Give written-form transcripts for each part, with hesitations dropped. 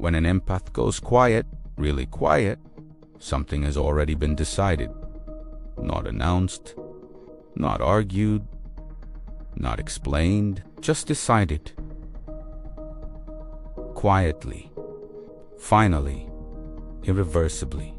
When an empath goes quiet, really quiet, something has already been decided. Not announced, not argued, not explained, just decided. Quietly, finally, irreversibly.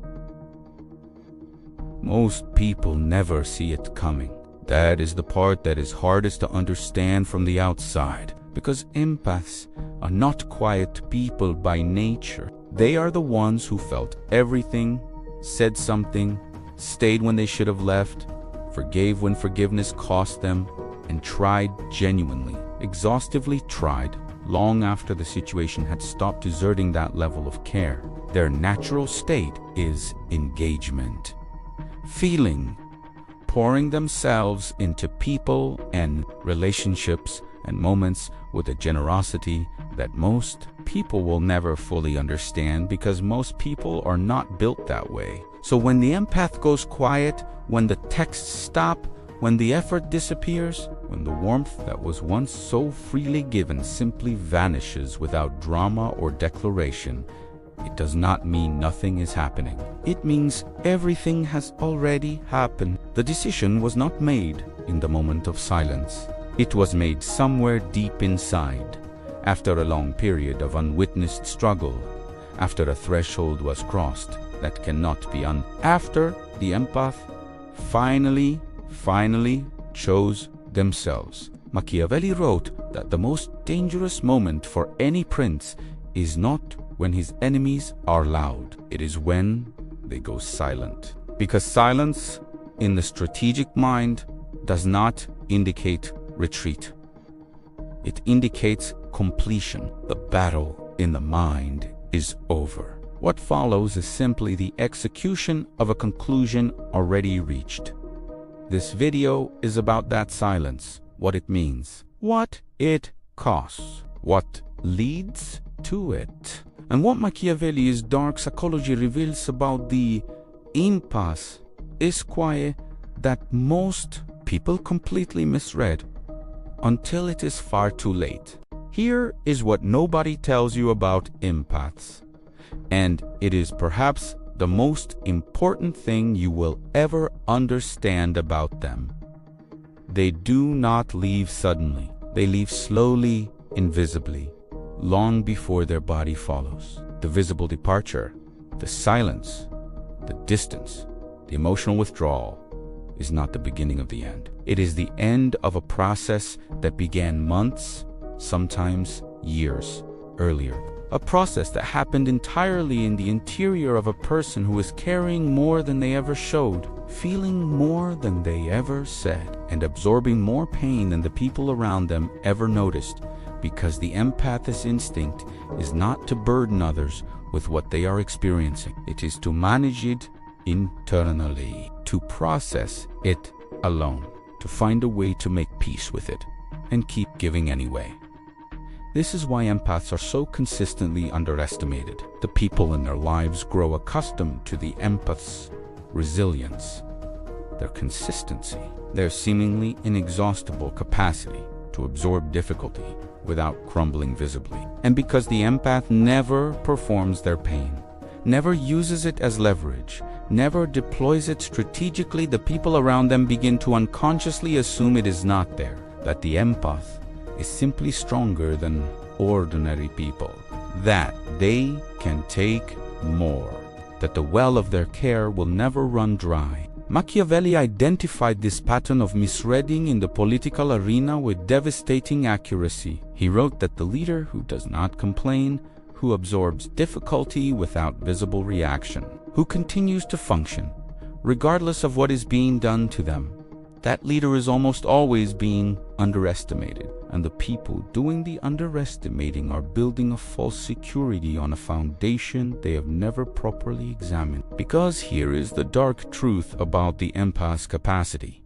Most people never see it coming. That is the part that is hardest to understand from the outside, because empaths are not quiet people by nature. They are the ones who felt everything, said something, stayed when they should have left, forgave when forgiveness cost them, and tried genuinely, exhaustively tried, long after the situation had stopped exerting that level of care. Their natural state is engagement, feeling, pouring themselves into people and relationships and moments with a generosity that most people will never fully understand, because most people are not built that way. So when the empath goes quiet, when the texts stop, when the effort disappears, when the warmth that was once so freely given simply vanishes without drama or declaration, it does not mean nothing is happening. It means everything has already happened. The decision was not made in the moment of silence. It was made somewhere deep inside, after a long period of unwitnessed struggle, after a threshold was crossed that cannot be after the empath finally chose themselves. Machiavelli wrote that the most dangerous moment for any prince is not when his enemies are loud. It is when they go silent. Because silence in the strategic mind does not indicate retreat. It indicates completion. The battle in the mind is over. What follows is simply the execution of a conclusion already reached. This video is about that silence, what it means, what it costs, what leads to it, and what Machiavelli's dark psychology reveals about the impasse is quiet that most people completely misread until it is far too late. Here is what nobody tells you about empaths, and it is perhaps the most important thing you will ever understand about them. They do not leave suddenly. They leave slowly, invisibly, long before their body follows. The visible departure, the silence, the distance, the emotional withdrawal is not the beginning of the end. It is the end of a process that began months, sometimes years earlier. A process that happened entirely in the interior of a person who is carrying more than they ever showed, feeling more than they ever said, and absorbing more pain than the people around them ever noticed, because the empath's instinct is not to burden others with what they are experiencing. It is to manage it internally, to process it alone, to find a way to make peace with it, and keep giving anyway. This is why empaths are so consistently underestimated. The people in their lives grow accustomed to the empath's resilience, their consistency, their seemingly inexhaustible capacity to absorb difficulty without crumbling visibly. And because the empath never performs their pain, never uses it as leverage, never deploys it strategically, the people around them begin to unconsciously assume it is not there, that the empath is simply stronger than ordinary people, that they can take more, that the well of their care will never run dry. Machiavelli identified this pattern of misreading in the political arena with devastating accuracy. He wrote that the leader who does not complain, who absorbs difficulty without visible reaction, who continues to function, regardless of what is being done to them, that leader is almost always being underestimated, and the people doing the underestimating are building a false security on a foundation they have never properly examined. Because here is the dark truth about the empath's capacity.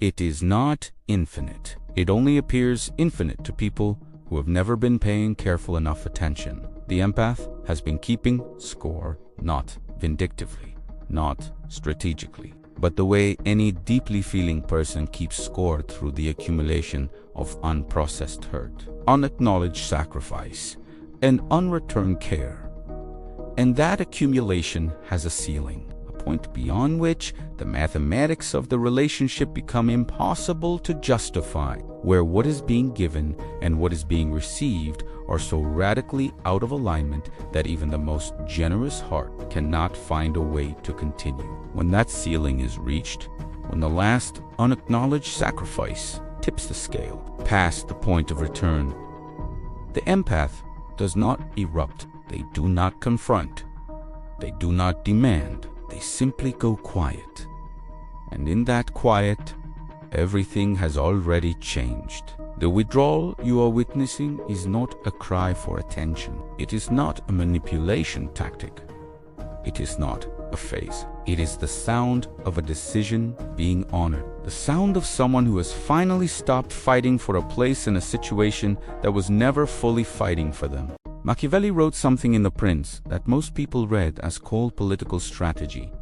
It is not infinite. It only appears infinite to people who have never been paying careful enough attention. The empath has been keeping score, not vindictively, not strategically, but the way any deeply feeling person keeps score through the accumulation of unprocessed hurt, unacknowledged sacrifice, and unreturned care. And that accumulation has a ceiling, a point beyond which the mathematics of the relationship become impossible to justify, where what is being given and what is being received are so radically out of alignment that even the most generous heart cannot find a way to continue. When that ceiling is reached, when the last unacknowledged sacrifice tips the scale past the point of return, the empath does not erupt. They do not confront. They do not demand. They simply go quiet. And in that quiet, everything has already changed. The withdrawal you are witnessing is not a cry for attention. It is not a manipulation tactic. It is not a phase. It is the sound of a decision being honored. The sound of someone who has finally stopped fighting for a place in a situation that was never fully fighting for them. Machiavelli wrote something in The Prince that most people read as cold political strategy,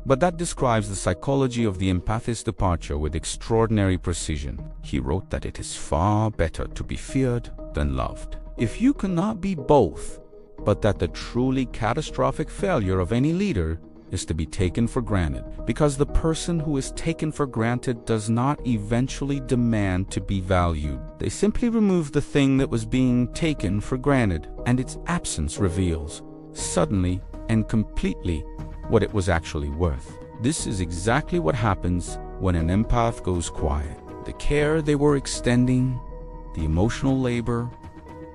but that describes the psychology of the empathist's departure with extraordinary precision. He wrote that it is far better to be feared than loved. If you cannot be both, but that the truly catastrophic failure of any leader is to be taken for granted, because the person who is taken for granted does not eventually demand to be valued. They simply remove the thing that was being taken for granted, and its absence reveals, suddenly and completely, what it was actually worth. This is exactly what happens when an empath goes quiet. The care they were extending, the emotional labor,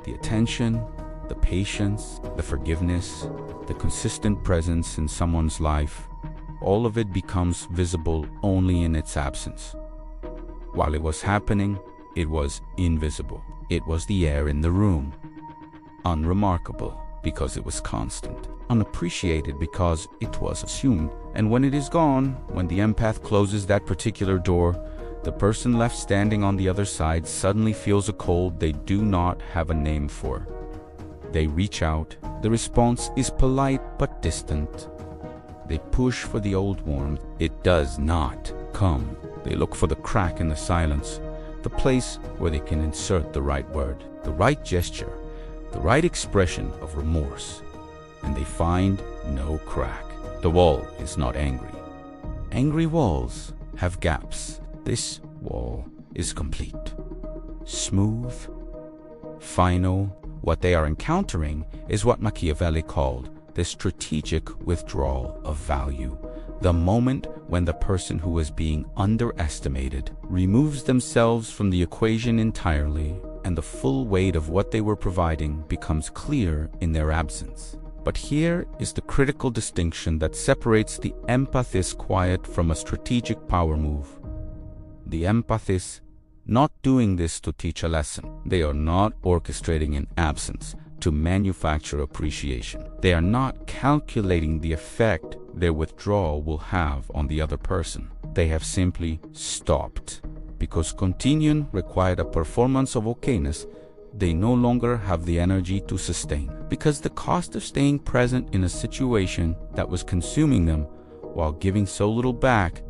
the attention, the patience, the forgiveness, the consistent presence in someone's life, all of it becomes visible only in its absence. While it was happening, it was invisible. It was the air in the room. Unremarkable because it was constant. Unappreciated because it was assumed. And when it is gone, when the empath closes that particular door, the person left standing on the other side suddenly feels a cold they do not have a name for. They reach out. The response is polite but distant. They push for the old warmth. It does not come. They look for the crack in the silence, the place where they can insert the right word, the right gesture, the right expression of remorse. And they find no crack. The wall is not angry. Angry walls have gaps. This wall is complete, smooth, final. What they are encountering is what Machiavelli called the strategic withdrawal of value, the moment when the person who is being underestimated removes themselves from the equation entirely, and the full weight of what they were providing becomes clear in their absence. But here is the critical distinction that separates the empathist quiet from a strategic power move. The empathist not doing this to teach a lesson. They are not orchestrating an absence to manufacture appreciation. They are not calculating the effect their withdrawal will have on the other person. They have simply stopped. Because continuing required a performance of okayness they no longer have the energy to sustain. Because the cost of staying present in a situation that was consuming them while giving so little back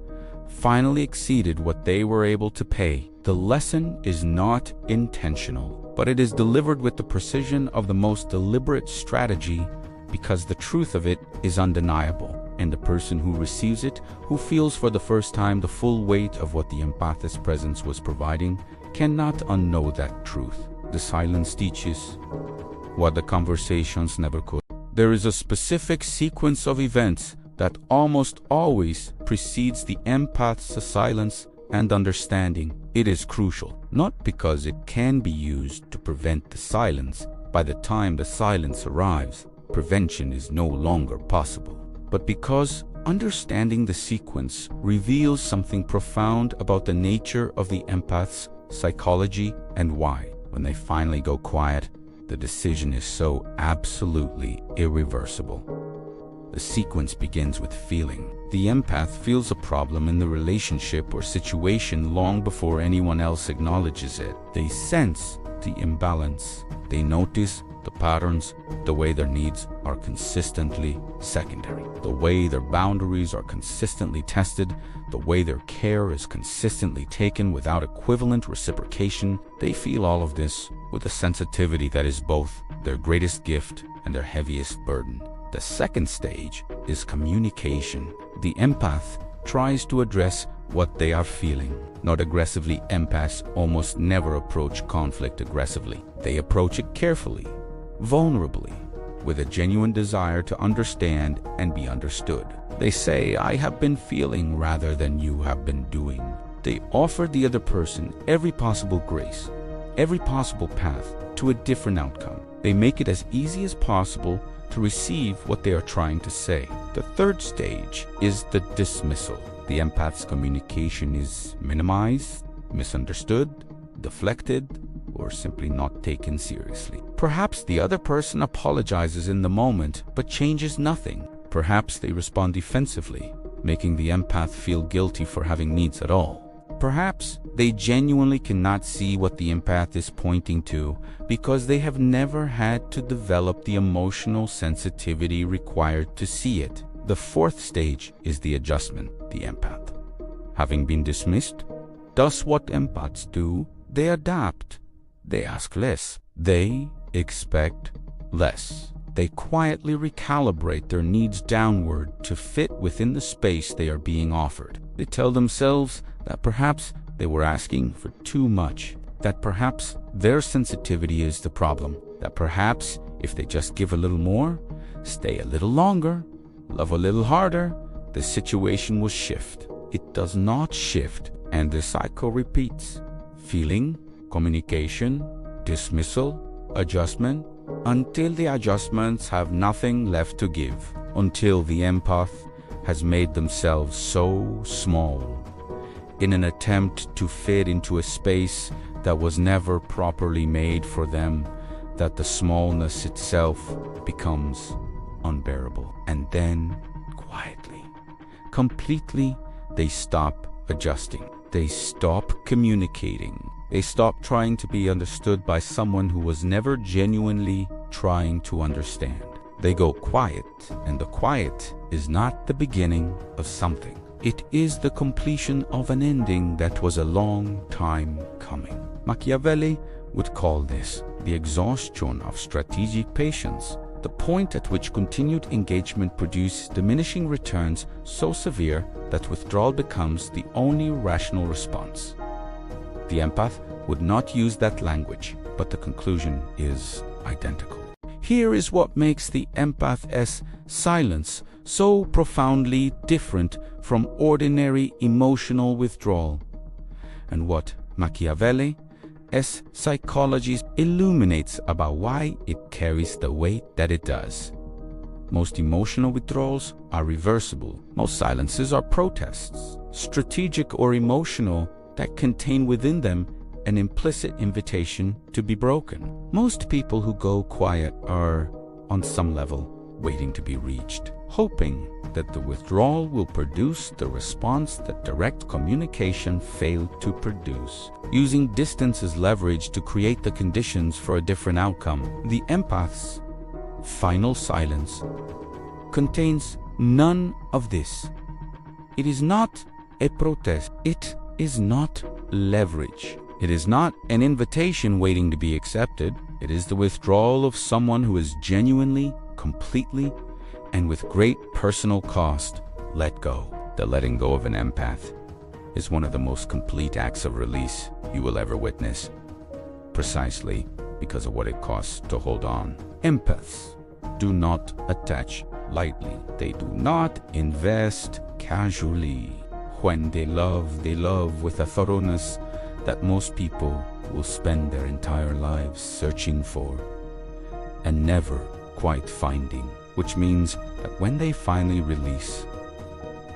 finally exceeded what they were able to pay. The lesson is not intentional, but it is delivered with the precision of the most deliberate strategy, because the truth of it is undeniable, and the person who receives it, who feels for the first time the full weight of what the empathist's presence was providing, cannot unknow that truth. The silence teaches what the conversations never could. There is a specific sequence of events that almost always precedes the empath's silence and understanding. It is crucial, not because it can be used to prevent the silence. By the time the silence arrives, prevention is no longer possible, but because understanding the sequence reveals something profound about the nature of the empath's psychology and why. When they finally go quiet, the decision is so absolutely irreversible. The sequence begins with feeling. The empath feels a problem in the relationship or situation long before anyone else acknowledges it. They sense the imbalance. They notice the patterns, the way their needs are consistently secondary. The way their boundaries are consistently tested, the way their care is consistently taken without equivalent reciprocation, they feel all of this with a sensitivity that is both their greatest gift and their heaviest burden. The second stage is communication. The empath tries to address what they are feeling. Not aggressively, empaths almost never approach conflict aggressively. They approach it carefully, vulnerably, with a genuine desire to understand and be understood. They say, "I have been feeling," rather than "you have been doing." They offer the other person every possible grace, every possible path to a different outcome. They make it as easy as possible to receive what they are trying to say. The third stage is the dismissal. The empath's communication is minimized, misunderstood, deflected, or simply not taken seriously. Perhaps the other person apologizes in the moment, but changes nothing. Perhaps they respond defensively, making the empath feel guilty for having needs at all. Perhaps they genuinely cannot see what the empath is pointing to because they have never had to develop the emotional sensitivity required to see it. The fourth stage is the adjustment, the empath. Having been dismissed, does what empaths do: they adapt. They ask less. They expect less. They quietly recalibrate their needs downward to fit within the space they are being offered. They tell themselves that perhaps they were asking for too much, that perhaps their sensitivity is the problem, that perhaps if they just give a little more, stay a little longer, love a little harder, the situation will shift. It does not shift, and the cycle repeats. Feeling, communication, dismissal, adjustment, until the adjustments have nothing left to give, until the empath has made themselves so small in an attempt to fit into a space that was never properly made for them, that the smallness itself becomes unbearable. And then, quietly, completely, they stop adjusting. They stop communicating. They stop trying to be understood by someone who was never genuinely trying to understand. They go quiet, and the quiet is not the beginning of something. It is the completion of an ending that was a long time coming. Machiavelli would call this the exhaustion of strategic patience, the point at which continued engagement produces diminishing returns so severe that withdrawal becomes the only rational response. The empath would not use that language, but the conclusion is identical. Here is what makes the empath's silence so profoundly different from ordinary emotional withdrawal, and what Machiavelli's psychology illuminates about why it carries the weight that it does. Most emotional withdrawals are reversible. Most silences are protests, strategic or emotional, that contain within them an implicit invitation to be broken. Most people who go quiet are, on some level, waiting to be reached, hoping that the withdrawal will produce the response that direct communication failed to produce, using distance as leverage to create the conditions for a different outcome. The empath's final silence contains none of this. It is not a protest. It is not leverage. It is not an invitation waiting to be accepted. It is the withdrawal of someone who is genuinely, completely, and with great personal cost let go. The letting go of an empath is one of the most complete acts of release you will ever witness, precisely because of what it costs to hold on. Empaths do not attach lightly. They do not invest casually. When they love with a thoroughness that most people will spend their entire lives searching for and never quite finding, which means that when they finally release,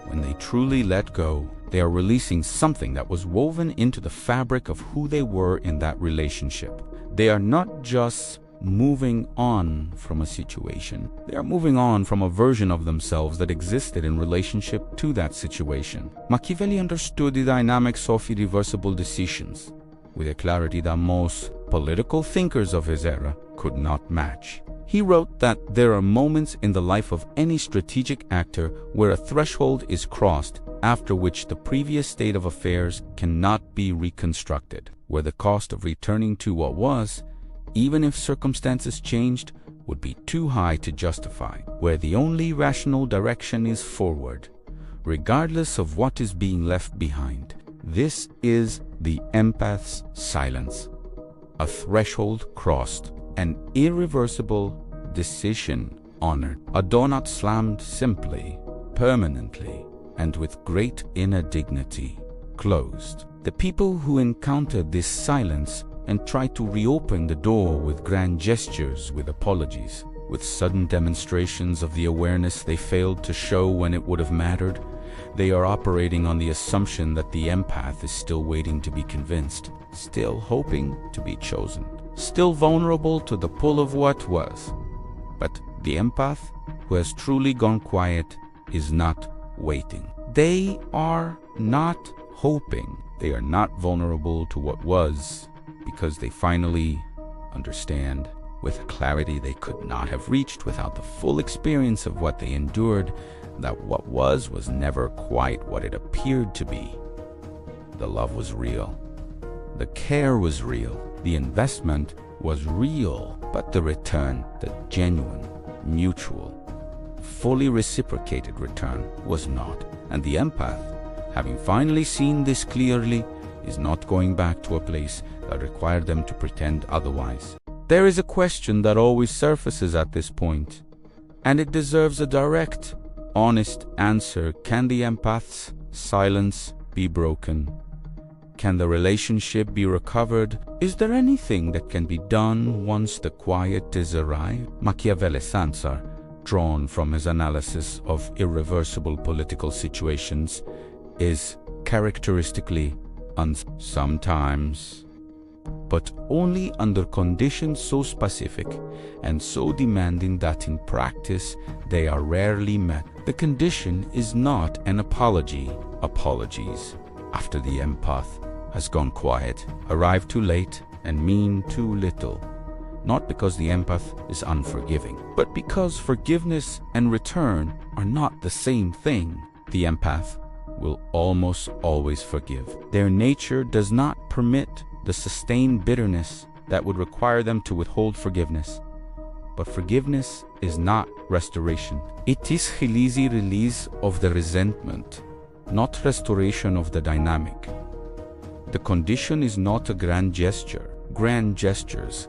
when they truly let go, they are releasing something that was woven into the fabric of who they were in that relationship. They are not just moving on from a situation. They are moving on from a version of themselves that existed in relationship to that situation. Machiavelli understood the dynamics of irreversible decisions with a clarity that most political thinkers of his era could not match. He wrote that there are moments in the life of any strategic actor where a threshold is crossed after which the previous state of affairs cannot be reconstructed, where the cost of returning to what was, even if circumstances changed, would be too high to justify, where the only rational direction is forward, regardless of what is being left behind. This is the empath's silence, a threshold crossed, an irreversible decision honored, a door not slammed simply, permanently, and with great inner dignity closed. The people who encountered this silence and tried to reopen the door with grand gestures, with apologies, with sudden demonstrations of the awareness they failed to show when it would have mattered, they are operating on the assumption that the empath is still waiting to be convinced, still hoping to be chosen, still vulnerable to the pull of what was. But the empath who has truly gone quiet is not waiting. They are not hoping. They are not vulnerable to what was, because they finally understand with a clarity they could not have reached without the full experience of what they endured, that what was never quite what it appeared to be. The love was real. The care was real. The investment was real. But the return, the genuine, mutual, fully reciprocated return was not. And the empath, having finally seen this clearly, is not going back to a place that required them to pretend otherwise. There is a question that always surfaces at this point, and it deserves a direct, honest answer. Can the empath's silence be broken? Can the relationship be recovered? Is there anything that can be done once the quiet is arrived? Machiavelli's answer, drawn from his analysis of irreversible political situations, is characteristically sometimes, but only under conditions so specific and so demanding that in practice they are rarely met. The condition is not an apology. Apologies, after the empath has gone quiet, arrive too late and mean too little, not because the empath is unforgiving, but because forgiveness and return are not the same thing. The empath will almost always forgive. Their nature does not permit the sustained bitterness that would require them to withhold forgiveness. But forgiveness is not restoration. It is release of the resentment, not restoration of the dynamic. The condition is not a grand gesture. Grand gestures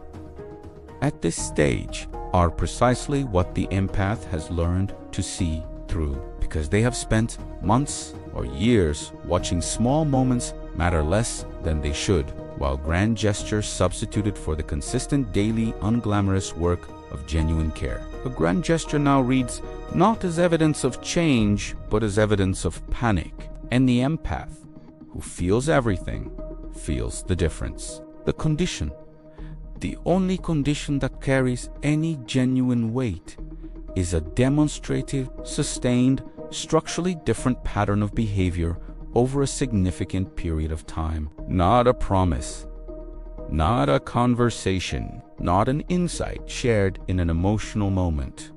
at this stage are precisely what the empath has learned to see through, because they have spent months or years watching small moments matter less than they should, while grand gestures substituted for the consistent daily unglamorous work of genuine care. A grand gesture now reads not as evidence of change, but as evidence of panic. And the empath, who feels everything, feels the difference. The condition, the only condition that carries any genuine weight, is a demonstrative, sustained, structurally different pattern of behavior over a significant period of time. Not a promise, not a conversation, not an insight shared in an emotional moment.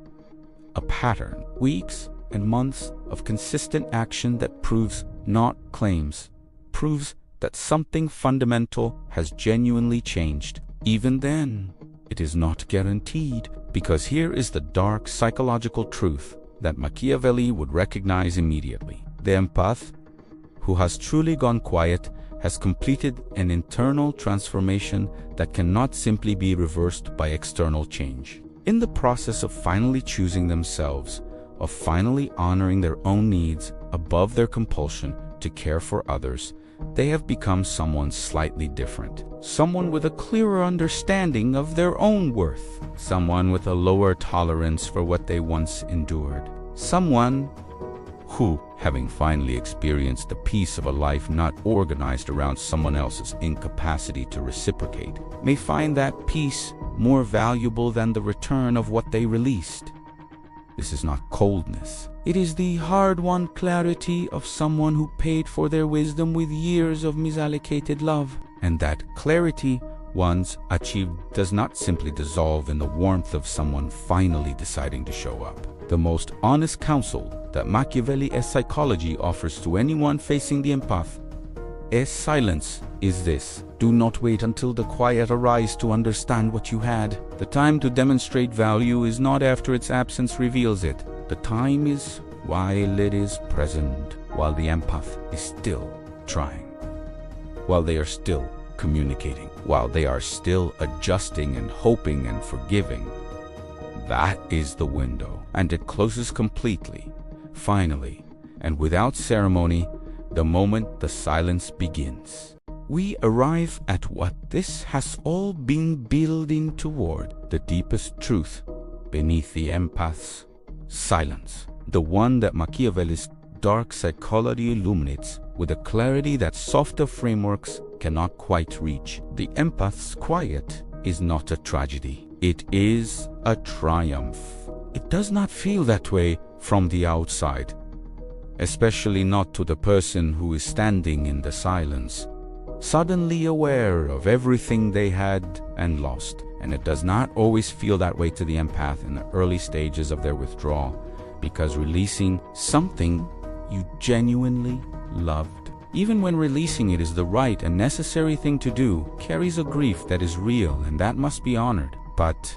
A pattern, weeks and months of consistent action that proves, not claims, proves that something fundamental has genuinely changed. Even then, it is not guaranteed, because here is the dark psychological truth that Machiavelli would recognize immediately. The empath, who has truly gone quiet, has completed an internal transformation that cannot simply be reversed by external change. In the process of finally choosing themselves, of finally honoring their own needs above their compulsion to care for others, they have become someone slightly different. Someone with a clearer understanding of their own worth. Someone with a lower tolerance for what they once endured. Someone who, having finally experienced the peace of a life not organized around someone else's incapacity to reciprocate, may find that peace more valuable than the return of what they released. This is not coldness. It is the hard-won clarity of someone who paid for their wisdom with years of misallocated love. And that clarity ones achieved does not simply dissolve in the warmth of someone finally deciding to show up. The most honest counsel that Machiavelli's psychology offers to anyone facing the empath silence is this: do not wait until the quiet arrives to understand what you had. The time to demonstrate value is not after its absence reveals it. The time is while it is present, while the empath is still trying, while they are still communicating, while they are still adjusting and hoping and forgiving. That is the window, and it closes completely, finally, and without ceremony, the moment the silence begins. We arrive at what this has all been building toward, the deepest truth beneath the empath's silence, the one that Machiavelli's dark psychology illuminates with a clarity that softer frameworks cannot quite reach. The empath's quiet is not a tragedy. It is a triumph. It does not feel that way from the outside, especially not to the person who is standing in the silence, suddenly aware of everything they had and lost. And it does not always feel that way to the empath in the early stages of their withdrawal, because releasing something you genuinely loved, even when releasing it is the right and necessary thing to do, carries a grief that is real and that must be honored. But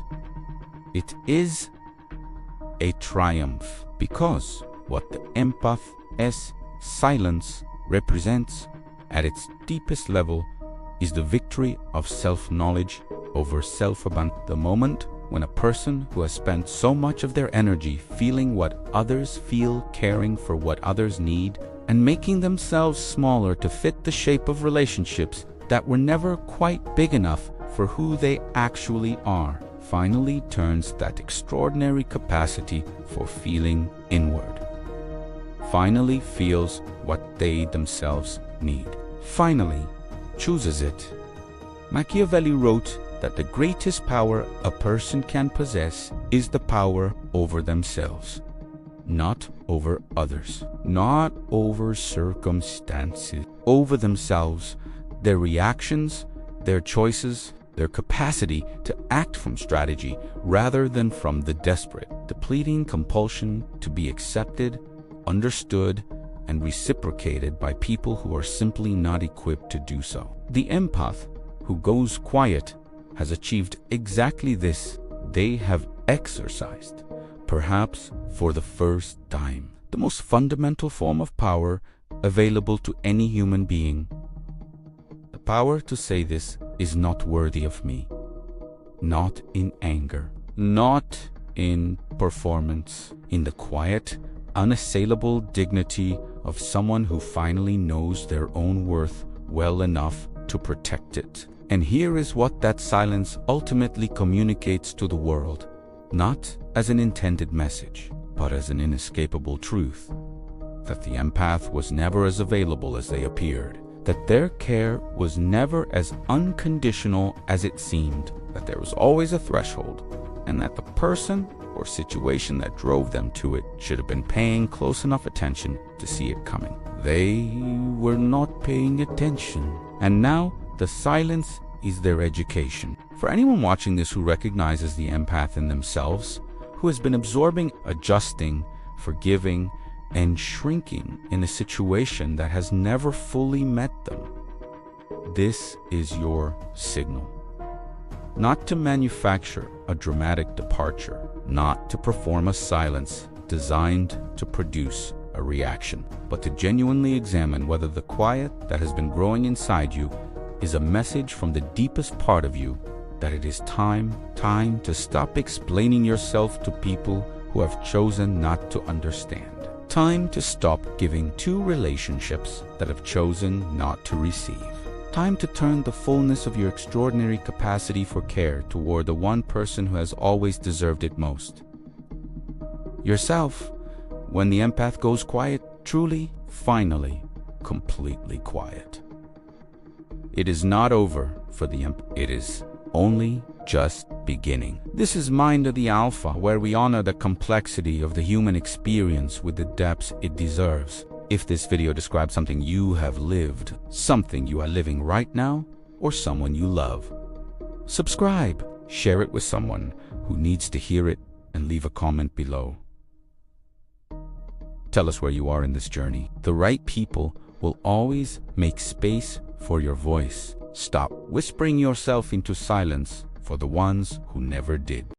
it is a triumph, because what the empath's silence represents at its deepest level is the victory of self-knowledge over self-abandonment. The moment when a person who has spent so much of their energy feeling what others feel, caring for what others need, and making themselves smaller to fit the shape of relationships that were never quite big enough for who they actually are, finally turns that extraordinary capacity for feeling inward, finally feels what they themselves need, finally chooses it. Machiavelli wrote that the greatest power a person can possess is the power over themselves, not over others, not over circumstances, over themselves, their reactions, their choices, their capacity to act from strategy rather than from the desperate, depleting compulsion to be accepted, understood, and reciprocated by people who are simply not equipped to do so. The empath who goes quiet has achieved exactly this. They have exercised, perhaps for the first time, the most fundamental form of power available to any human being. The power to say this is not worthy of me, not in anger, not in performance, in the quiet, unassailable dignity of someone who finally knows their own worth well enough to protect it. And here is what that silence ultimately communicates to the world, not as an intended message, but as an inescapable truth, that the empath was never as available as they appeared, that their care was never as unconditional as it seemed, that there was always a threshold, and that the person or situation that drove them to it should have been paying close enough attention to see it coming. They were not paying attention, and now the silence is their education. For anyone watching this who recognizes the empath in themselves, who has been absorbing, adjusting, forgiving, and shrinking in a situation that has never fully met them, this is your signal. Not to manufacture a dramatic departure, not to perform a silence designed to produce a reaction, but to genuinely examine whether the quiet that has been growing inside you is a message from the deepest part of you that it is time to stop explaining yourself to people who have chosen not to understand. Time to stop giving to relationships that have chosen not to receive. Time to turn the fullness of your extraordinary capacity for care toward the one person who has always deserved it most. Yourself, when the empath goes quiet, truly, finally, completely quiet. It is not over for the empath. It is only just beginning. This is Mind of the Alpha, where we honor the complexity of the human experience with the depths it deserves. If this video describes something you have lived, something you are living right now, or someone you love, Subscribe, share it with someone who needs to hear it, and leave a comment below. Tell us where you are in this journey. The right people will always make space for your voice. Stop whispering yourself into silence for the ones who never did.